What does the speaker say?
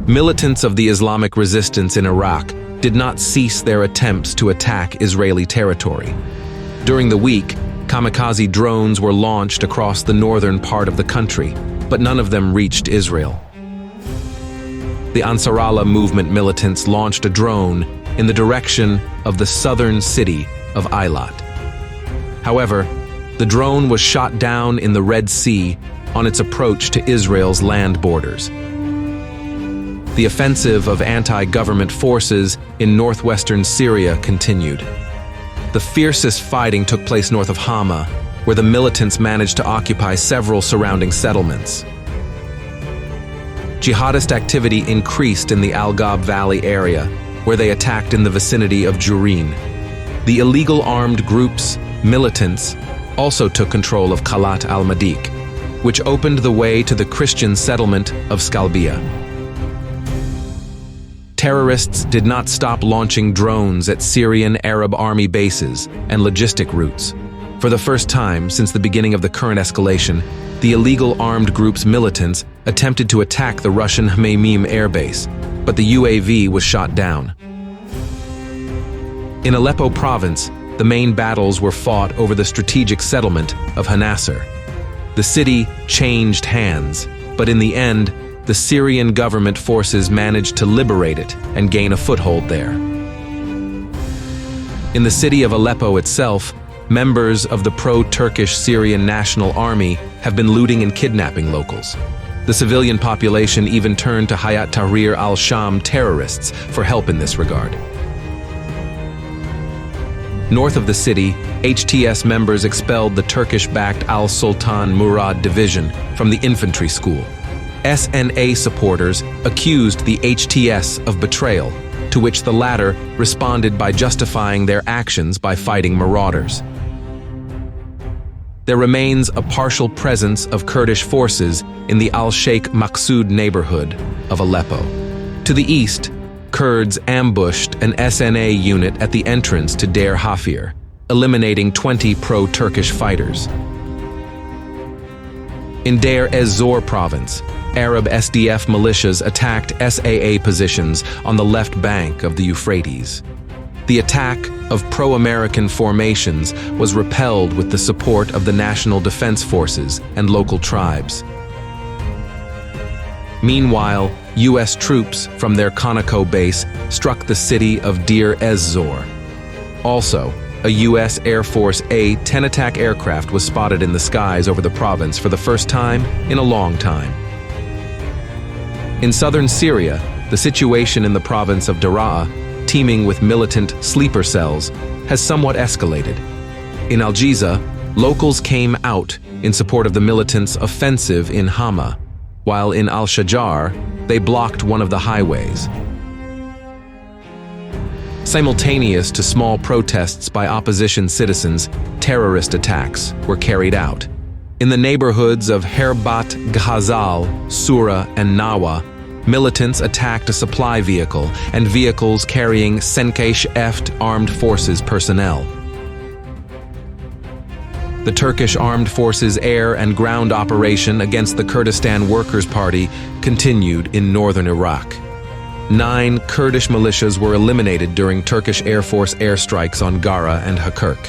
Militants of the Islamic resistance in Iraq did not cease their attempts to attack Israeli territory. During the week, kamikaze drones were launched across the northern part of the country, but none of them reached Israel. The Ansarallah movement militants launched a drone in the direction of the southern city of Eilat. However, the drone was shot down in the Red Sea on its approach to Israel's land borders. The offensive of anti-government forces in northwestern Syria continued. The fiercest fighting took place north of Hama, where the militants managed to occupy several surrounding settlements. Jihadist activity increased in the Al-Ghab Valley area, where they attacked in the vicinity of Jurin. The illegal armed groups, militants, also took control of Khalat al-Madiq, which opened the way to the Christian settlement of Skalbia. Terrorists did not stop launching drones at Syrian Arab army bases and logistic routes. For the first time since the beginning of the current escalation, the illegal armed group's militants attempted to attack the Russian Hmeimim airbase, but the UAV was shot down. In Aleppo province, the main battles were fought over the strategic settlement of Hanasser. The city changed hands, but in the end, the Syrian government forces managed to liberate it and gain a foothold there. In the city of Aleppo itself, members of the pro-Turkish Syrian National Army have been looting and kidnapping locals. The civilian population even turned to Hayat Tahrir al-Sham terrorists for help in this regard. North of the city, HTS members expelled the Turkish-backed Al-Sultan Murad division from the infantry school. SNA supporters accused the HTS of betrayal, to which the latter responded by justifying their actions by fighting marauders. There remains a partial presence of Kurdish forces in the Al-Sheikh Maqsoud neighborhood of Aleppo. To the east, Kurds ambushed an SNA unit at the entrance to Deir Hafir, eliminating 20 pro-Turkish fighters. In Deir ez-Zor province, Arab SDF militias attacked SAA positions on the left bank of the Euphrates. The attack of pro-American formations was repelled with the support of the National Defense Forces and local tribes. Meanwhile, U.S. troops from their Conoco base struck the city of Deir ez-Zor. Also, a U.S. Air Force A-10 attack aircraft was spotted in the skies over the province for the first time in a long time. In southern Syria, the situation in the province of Daraa, teeming with militant sleeper cells, has somewhat escalated. In Al-Jiza, locals came out in support of the militants' offensive in Hama, while in Al-Shajar, they blocked one of the highways. Simultaneous to small protests by opposition citizens, terrorist attacks were carried out. In the neighborhoods of Herbat Ghazal, Sura, and Nawa, militants attacked a supply vehicle and vehicles carrying 𝐄𝐚𝐬𝐿 armed forces personnel. The Turkish Armed Forces air and ground operation against the Kurdistan Workers' Party continued in northern Iraq. 9 Kurdish militias were eliminated during Turkish Air Force airstrikes on Gara and Hakirk.